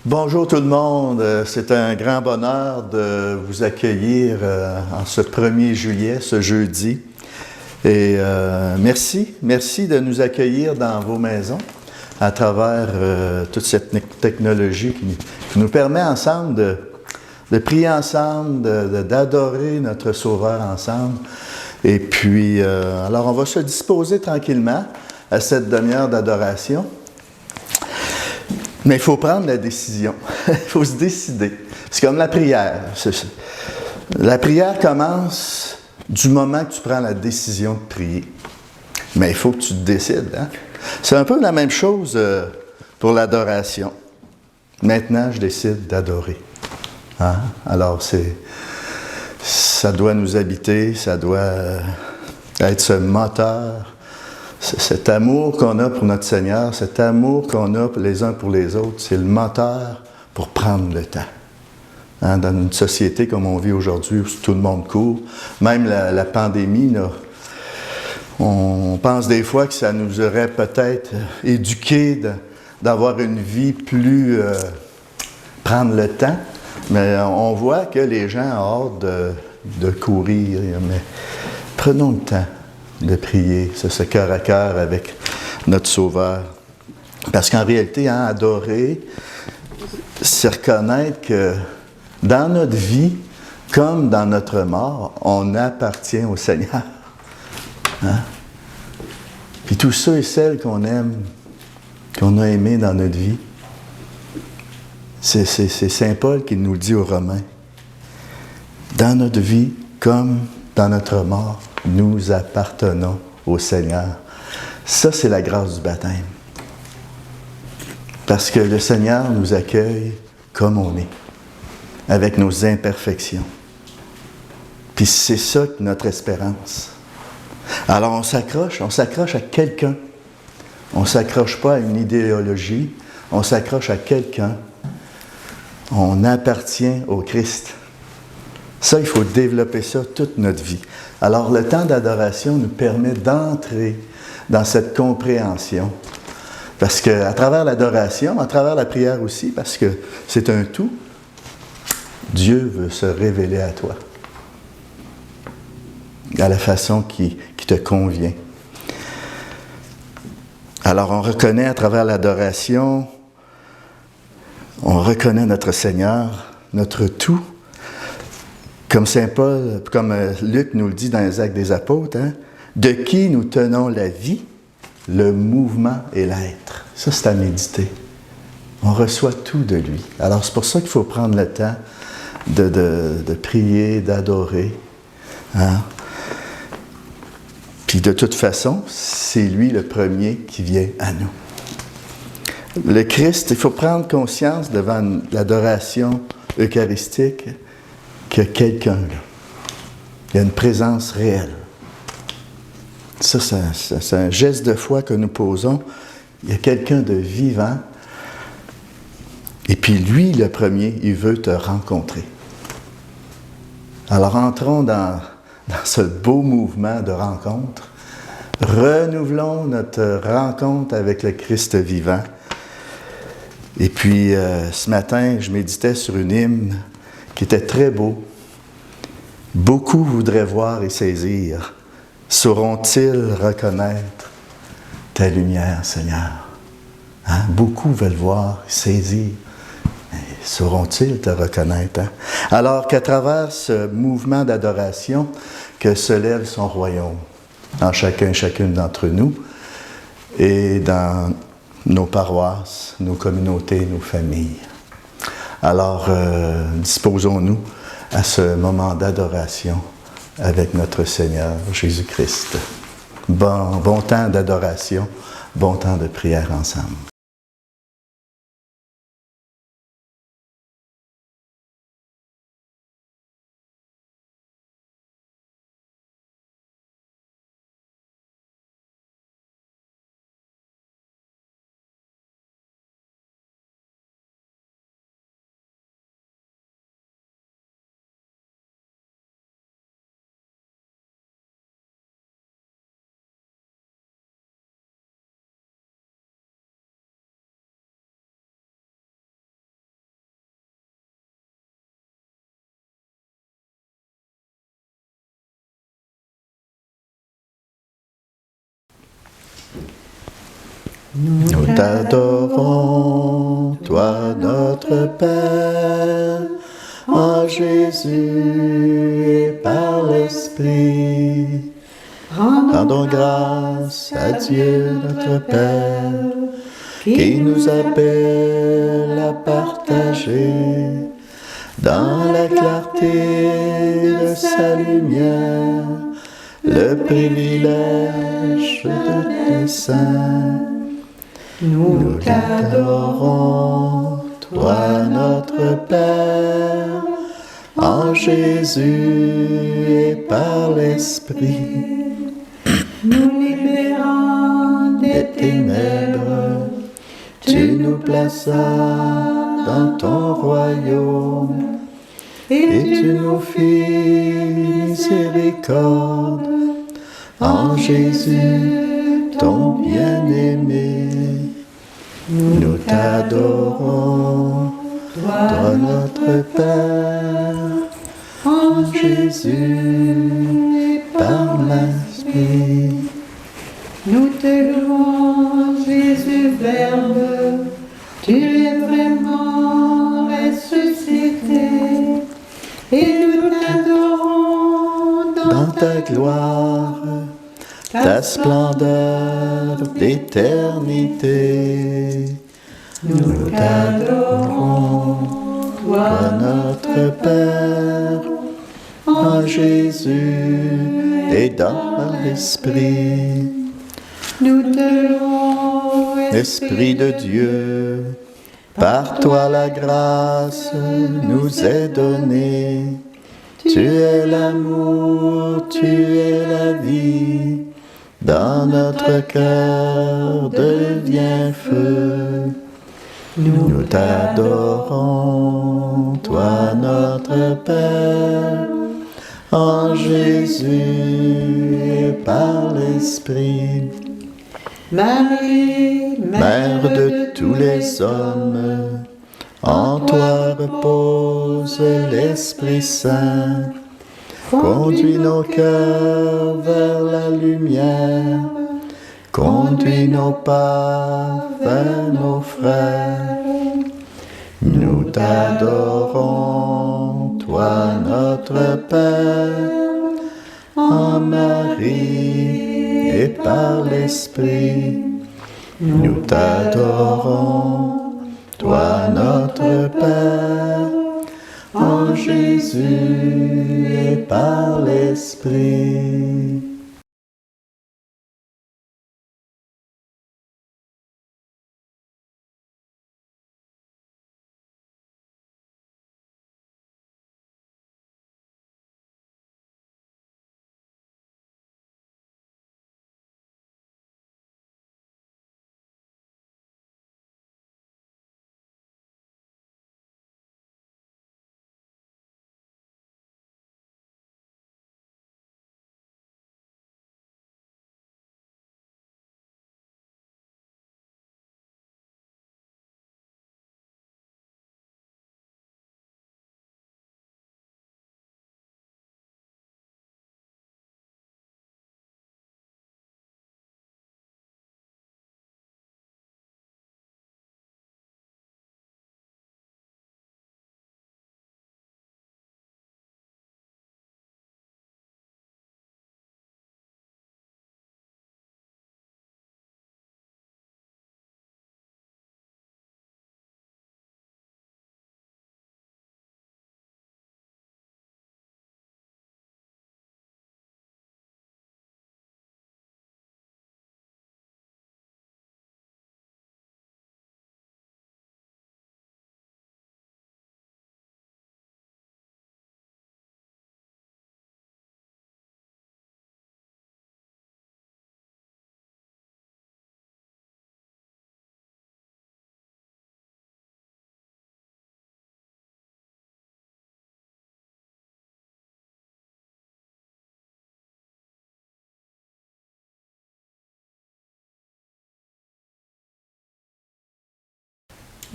Bonjour tout le monde, c'est un grand bonheur de vous accueillir en ce 1er juillet, ce jeudi. Et merci de nous accueillir dans vos maisons à travers toute cette technologie qui nous permet ensemble de prier ensemble, d'adorer notre Sauveur ensemble. Et puis, alors on va se disposer tranquillement à cette demi-heure d'adoration. Mais il faut prendre la décision. Il faut se décider. C'est comme la prière. La prière commence du moment que tu prends la décision de prier. Mais il faut que tu te décides. Hein? C'est un peu la même chose pour l'adoration. Maintenant, je décide d'adorer. Hein? Alors, ça doit nous habiter, ça doit être ce moteur. Cet amour qu'on a pour notre Seigneur, cet amour qu'on a les uns pour les autres, c'est le moteur pour prendre le temps. Hein, dans une société comme on vit aujourd'hui, où tout le monde court, même la pandémie, là, on pense des fois que ça nous aurait peut-être éduqués d'avoir une vie plus... prendre le temps, mais on voit que les gens ont hâte de courir, mais prenons le temps de prier, ce cœur à cœur avec notre Sauveur. Parce qu'en réalité, hein, adorer, c'est reconnaître que dans notre vie, comme dans notre mort, on appartient au Seigneur. Hein? Puis tous ceux et celles qu'on aime, qu'on a aimés dans notre vie, c'est Saint Paul qui nous le dit aux Romains. Dans notre vie, comme dans notre mort, nous appartenons au Seigneur. Ça, c'est la grâce du baptême. Parce que le Seigneur nous accueille comme on est, avec nos imperfections. Puis c'est ça notre espérance. Alors on s'accroche à quelqu'un. On ne s'accroche pas à une idéologie, on s'accroche à quelqu'un. On appartient au Christ. Ça, il faut développer ça toute notre vie. Alors, le temps d'adoration nous permet d'entrer dans cette compréhension. Parce qu'à travers l'adoration, à travers la prière aussi, parce que c'est un tout, Dieu veut se révéler à toi. À la façon qui te convient. Alors, on reconnaît à travers l'adoration, on reconnaît notre Seigneur, notre tout. Comme Saint Paul, comme Luc nous le dit dans les Actes des Apôtres, hein, de qui nous tenons la vie, le mouvement et l'être. Ça, c'est à méditer. On reçoit tout de lui. Alors, c'est pour ça qu'il faut prendre le temps de prier, d'adorer. Hein. Puis de toute façon, c'est lui le premier qui vient à nous. Le Christ, il faut prendre conscience devant l'adoration eucharistique qu'il y a quelqu'un là. Il y a une présence réelle. Ça, c'est un geste de foi que nous posons. Il y a quelqu'un de vivant. Et puis lui, le premier, il veut te rencontrer. Alors entrons dans ce beau mouvement de rencontre. Renouvelons notre rencontre avec le Christ vivant. Et puis, ce matin, je méditais sur une hymne qui était très beau. Beaucoup voudraient voir et saisir. Sauront-ils reconnaître ta lumière, Seigneur? Hein? Beaucoup veulent voir et saisir. Mais sauront-ils te reconnaître? Hein? Alors qu'à travers ce mouvement d'adoration, que se lève son royaume en chacune d'entre nous et dans nos paroisses, nos communautés, nos familles. Alors, disposons-nous à ce moment d'adoration avec notre Seigneur Jésus-Christ. Bon temps d'adoration, bon temps de prière ensemble. Nous t'adorons, toi notre Père, en Jésus et par l'Esprit. Rendons grâce à Dieu notre Père, qui nous appelle à partager dans la clarté de sa lumière le privilège de tes saints. Nous t'adorons, toi notre Père, en Jésus et par l'Esprit. Nous libérant des ténèbres, tu nous plaças dans ton royaume et tu nous fis miséricorde en Jésus, ton bien-aimé. Nous t'adorons, toi notre Père, en Jésus, par l'Esprit. Nous te louons, Jésus Verbe, tu es vraiment ressuscité, et nous t'adorons dans ta gloire, ta splendeur d'éternité. Nous t'adorons, toi notre Père, en Jésus et dans l'Esprit. Nous te louons, Esprit de Dieu, par toi la grâce nous est donnée. Tu es l'amour, tu es la vie, dans notre cœur devient feu. Nous t'adorons, toi notre Père, en Jésus et par l'Esprit. Marie, Mère de tous les hommes, en toi repose l'Esprit Saint. Conduis nos cœurs vers la lumière, conduis nos pas vers nos frères. Nous t'adorons, toi notre Père, en Marie et par l'Esprit. Nous t'adorons, toi notre Père, en Jésus et par l'Esprit.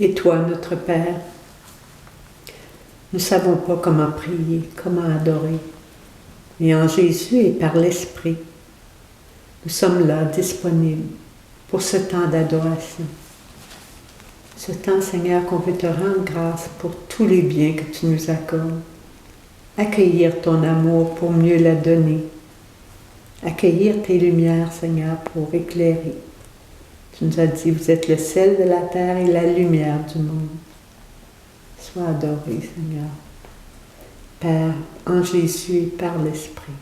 Et toi, notre Père, nous ne savons pas comment prier, comment adorer. Mais en Jésus et par l'Esprit, nous sommes là, disponibles pour ce temps d'adoration. Ce temps, Seigneur, qu'on veut te rendre grâce pour tous les biens que tu nous accordes. Accueillir ton amour pour mieux la donner. Accueillir tes lumières, Seigneur, pour éclairer. Tu nous as dit, vous êtes le sel de la terre et la lumière du monde. Sois adoré, Seigneur. Père, en Jésus et par l'Esprit.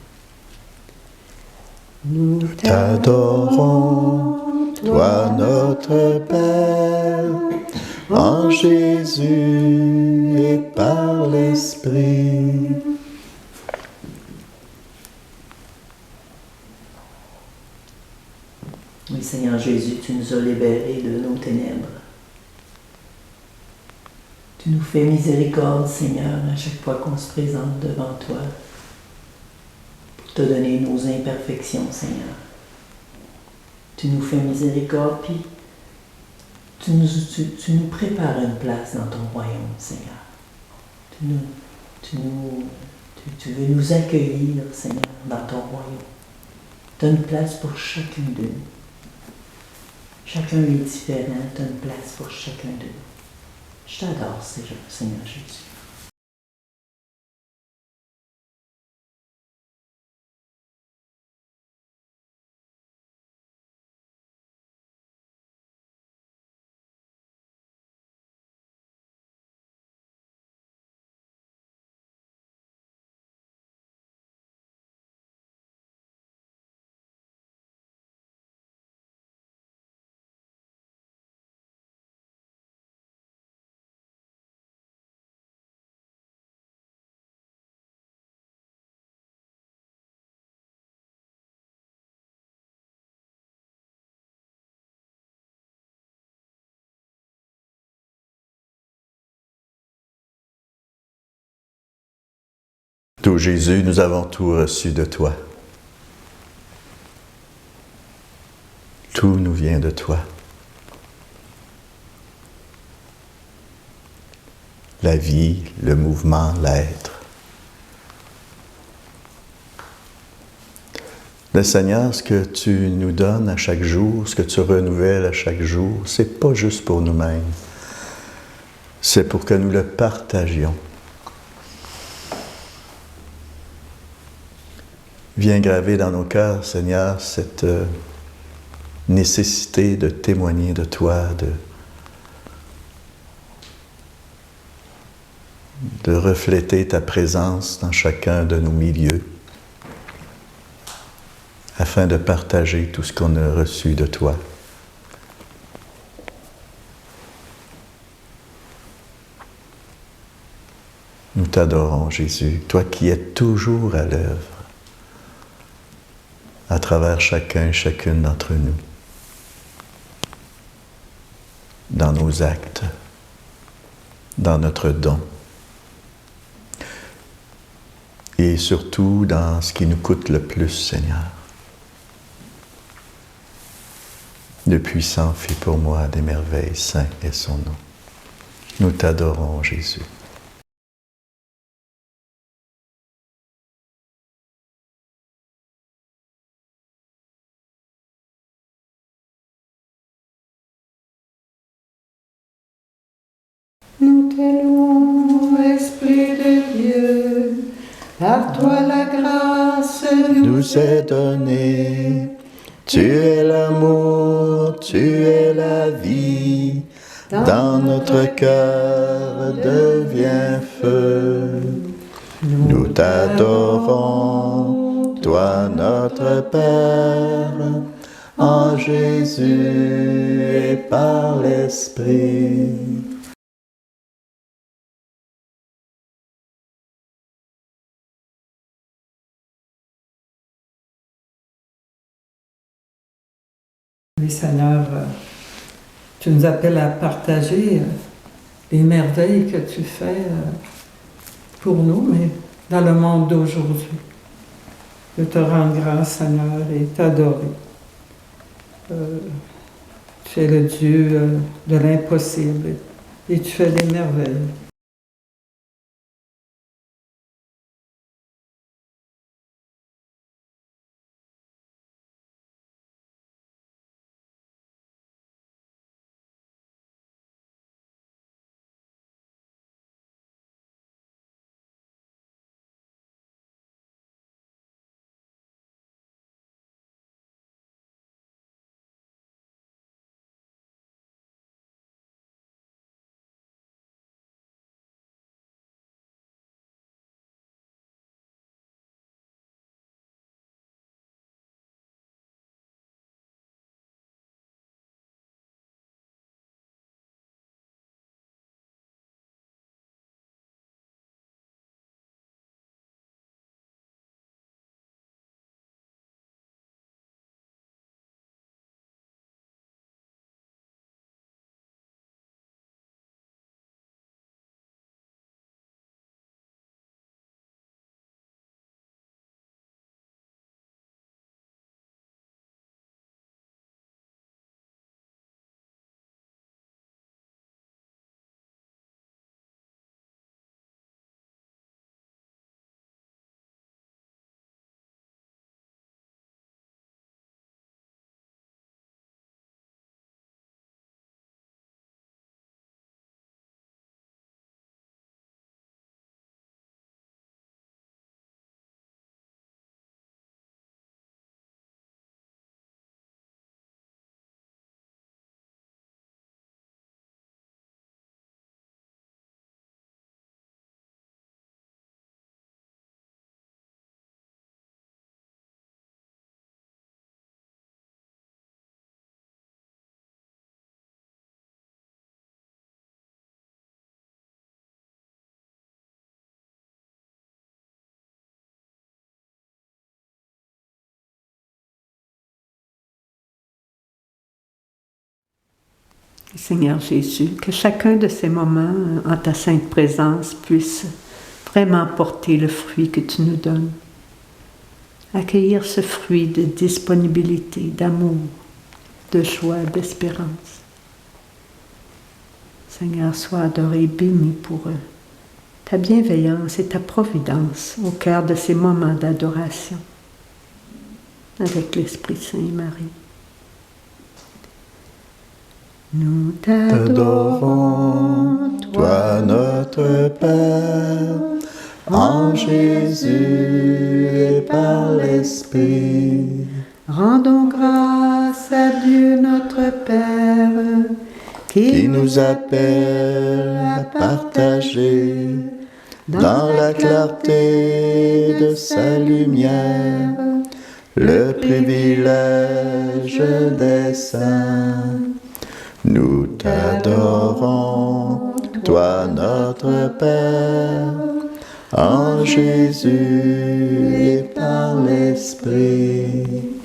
Nous T'adorons, toi notre Père, en Jésus et par l'Esprit. Oui, Seigneur Jésus, tu nous as libérés de nos ténèbres. Tu nous fais miséricorde, Seigneur, à chaque fois qu'on se présente devant toi, pour te donner nos imperfections, Seigneur. Tu nous fais miséricorde, puis tu nous prépares une place dans ton royaume, Seigneur. Tu veux nous accueillir, Seigneur, dans ton royaume. Tu as une place pour chacun de nous. Chacun est différent, tu as une place pour chacun de nous. Je t'adore, Seigneur Jésus. Ô Jésus, nous avons tout reçu de toi. Tout nous vient de toi. La vie, le mouvement, l'être. Le Seigneur, ce que tu nous donnes à chaque jour, ce que tu renouvelles à chaque jour, c'est pas juste pour nous-mêmes. C'est pour que nous le partagions. Viens graver dans nos cœurs, Seigneur, cette nécessité de témoigner de toi, de refléter ta présence dans chacun de nos milieux, afin de partager tout ce qu'on a reçu de toi. Nous t'adorons, Jésus, toi qui es toujours à l'œuvre, à travers chacun et chacune d'entre nous, dans nos actes, dans notre don, et surtout dans ce qui nous coûte le plus, Seigneur. Le puissant fit pour moi des merveilles, saint est son nom. Nous t'adorons, Jésus. Nous te louons, Esprit de Dieu, par toi la grâce Nous est donnée. Tu es l'amour, tu es la vie. Dans notre cœur devient feu. Nous t'adorons, toi notre Père, en Jésus et par l'Esprit. Oui, Seigneur, tu nous appelles à partager les merveilles que tu fais pour nous, mais dans le monde d'aujourd'hui. Je te rends grâce, Seigneur, et t'adorer. Tu es le Dieu de l'impossible et tu fais des merveilles. Seigneur Jésus, que chacun de ces moments en ta sainte présence puisse vraiment porter le fruit que tu nous donnes. Accueillir ce fruit de disponibilité, d'amour, de joie, d'espérance. Seigneur, sois adoré et béni pour ta bienveillance et ta providence au cœur de ces moments d'adoration avec l'Esprit Saint et Marie. Nous t'adorons, toi notre Père, en Jésus et par l'Esprit. Rendons grâce à Dieu notre Père, Qui nous appelle à partager dans la clarté de sa lumière le privilège des saints. Nous t'adorons, toi notre Père, en Jésus et par l'Esprit.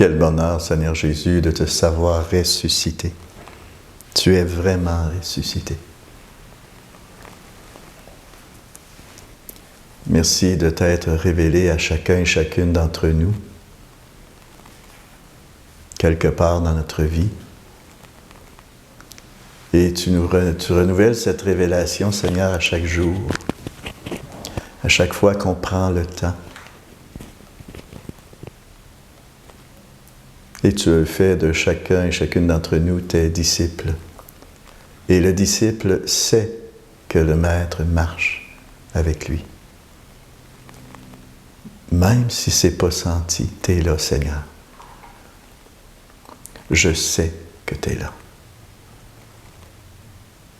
Quel bonheur, Seigneur Jésus, de te savoir ressuscité. Tu es vraiment ressuscité. Merci de t'être révélé à chacun et chacune d'entre nous, quelque part dans notre vie. Et tu renouvelles cette révélation, Seigneur, à chaque jour, à chaque fois qu'on prend le temps. Et tu le fais de chacun et chacune d'entre nous, tes disciples. Et le disciple sait que le Maître marche avec lui. Même si ce n'est pas senti, tu es là, Seigneur. Je sais que tu es là.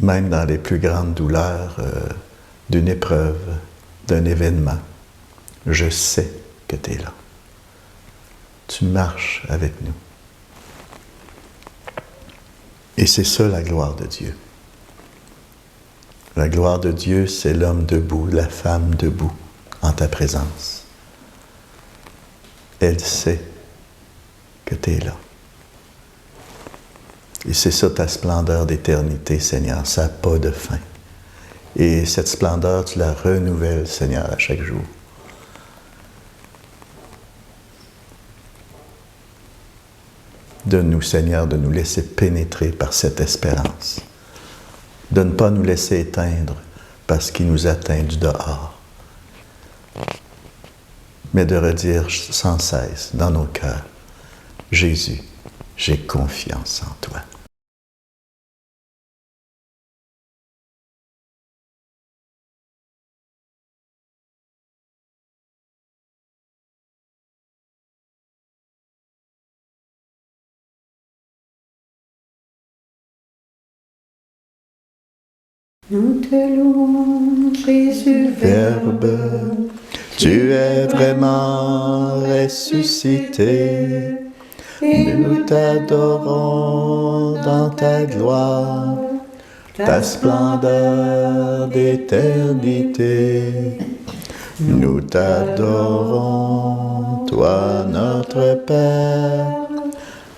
Même dans les plus grandes douleurs d'une épreuve, d'un événement, je sais que tu es là. Tu marches avec nous. Et c'est ça la gloire de Dieu. La gloire de Dieu, c'est l'homme debout, la femme debout en ta présence. Elle sait que tu es là. Et c'est ça ta splendeur d'éternité, Seigneur. Ça n'a pas de fin. Et cette splendeur, tu la renouvelles, Seigneur, à chaque jour. Donne-nous, Seigneur, de nous laisser pénétrer par cette espérance. De ne pas nous laisser éteindre par ce qui nous atteint du dehors. Mais de redire sans cesse dans nos cœurs, Jésus, j'ai confiance en toi. nous te louons, Jésus, Verbe, tu es vraiment ressuscité. Nous t'adorons dans ta gloire, ta splendeur d'éternité. Nous t'adorons, toi notre Père,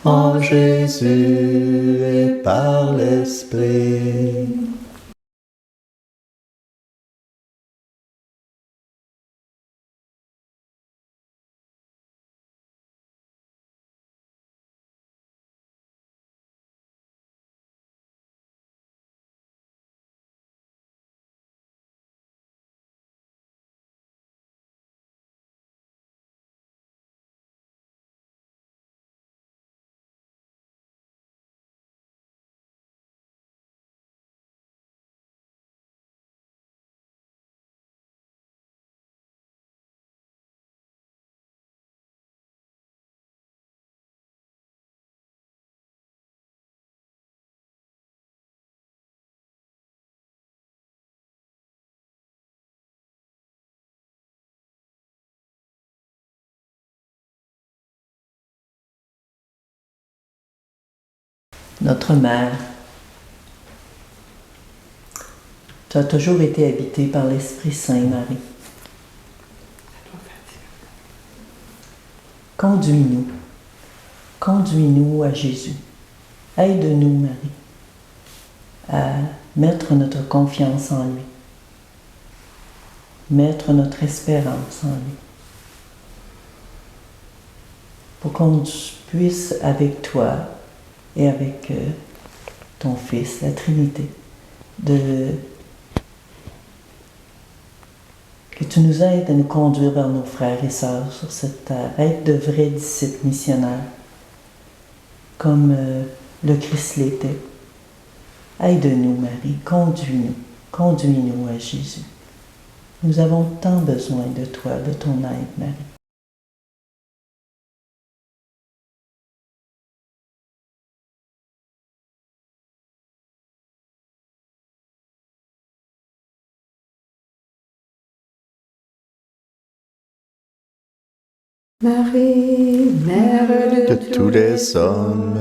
en Jésus et par l'Esprit. notre mère. Tu as toujours été habitée par l'Esprit Saint, Marie. Conduis-nous. Conduis-nous à Jésus. Aide-nous, Marie, à mettre notre confiance en lui, mettre notre espérance en lui, pour qu'on puisse, avec toi et avec ton Fils, la Trinité, que tu nous aides à nous conduire vers nos frères et sœurs sur cette terre, être de vrais disciples missionnaires, comme le Christ l'était. Aide-nous, Marie, conduis-nous à Jésus. Nous avons tant besoin de toi, de ton aide, Marie. Marie, Mère De tous les hommes,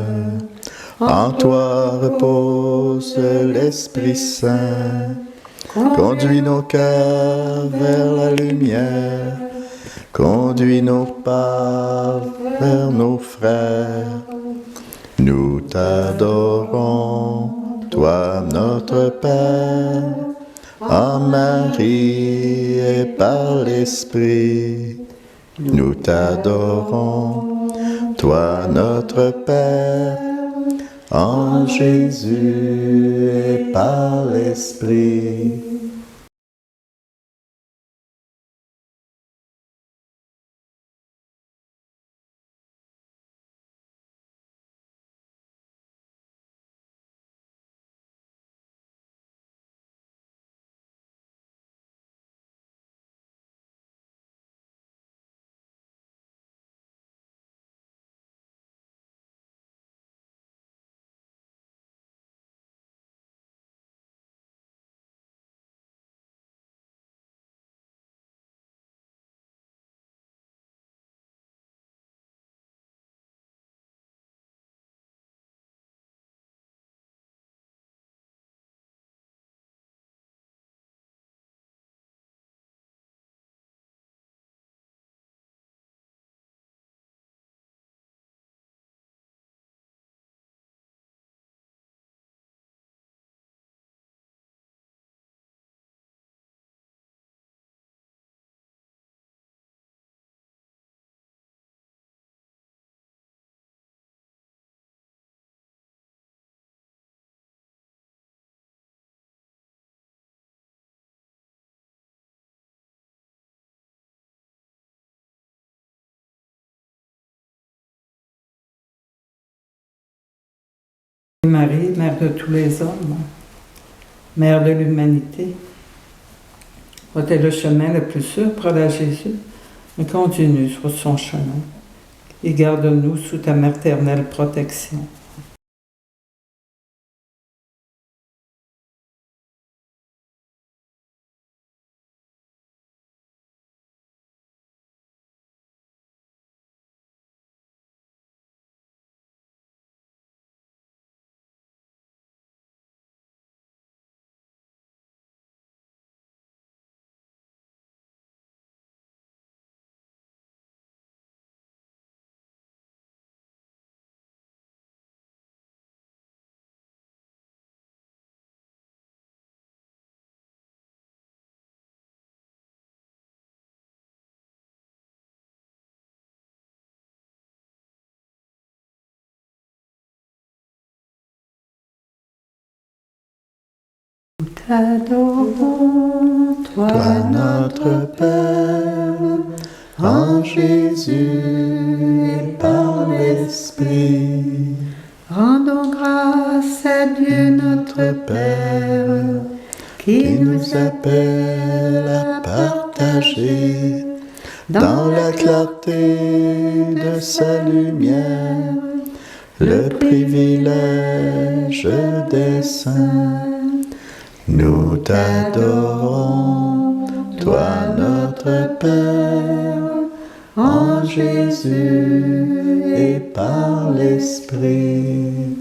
en toi repose l'Esprit Saint. Conduis nos cœurs vers la lumière, conduis nos pas vers nos frères. Nous t'adorons, toi notre Père, en Marie et par l'Esprit. Nous t'adorons, toi notre Père, en Jésus et par l'Esprit. Marie, Mère de tous les hommes, Mère de l'humanité, toi t'es le chemin le plus sûr pour aller à Jésus, mais continue sur son chemin et garde-nous sous ta maternelle protection. T'adorons, Toi notre Père, en Jésus et par l'Esprit. Rendons grâce à Dieu notre Père, qui nous appelle à partager dans la clarté de sa lumière le privilège des saints. Nous t'adorons, toi notre Père, en Jésus et par l'Esprit.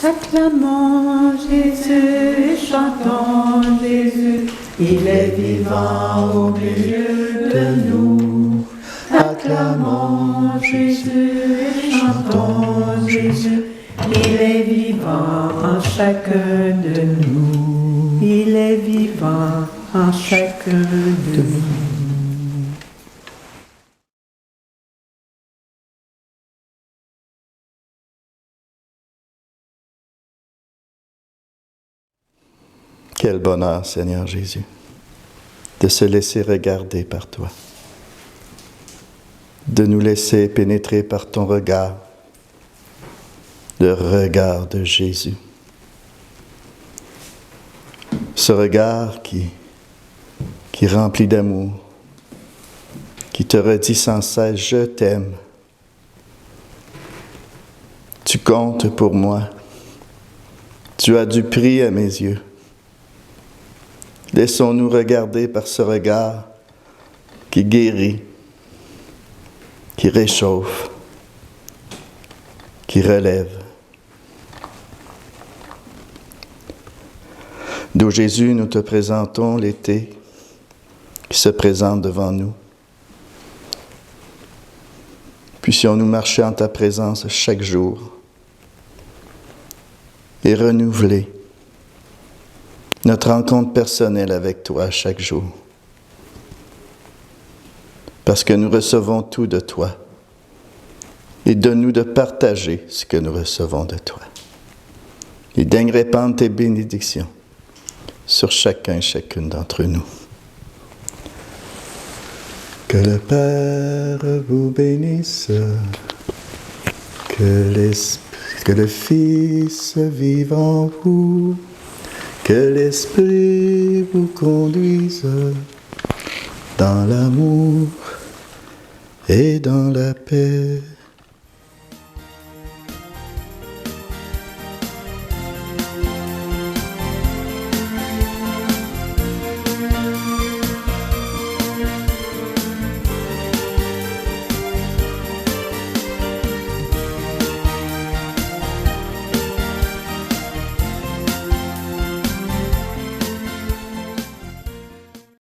Acclamons Jésus, chantons Jésus, il est vivant au milieu de nous. Acclamons Jésus, chantons Jésus, il est vivant en chacun de nous. Il est vivant en chacun de nous. Quel bonheur, Seigneur Jésus, de se laisser regarder par toi, de nous laisser pénétrer par ton regard, le regard de Jésus. Ce regard qui remplit d'amour, qui te redit sans cesse « Je t'aime ». Tu comptes pour moi. Tu as du prix à mes yeux. Laissons-nous regarder par ce regard qui guérit, qui réchauffe, qui relève. D'où Jésus, nous te présentons l'été qui se présente devant nous. Puissions-nous marcher en ta présence chaque jour et renouveler notre rencontre personnelle avec toi chaque jour. Parce que nous recevons tout de toi. Et donne-nous de partager ce que nous recevons de toi. Et daigne répandre tes bénédictions sur chacun et chacune d'entre nous. Que le Père vous bénisse, que le Fils vive en vous, que l'Esprit vous conduise dans l'amour et dans la paix.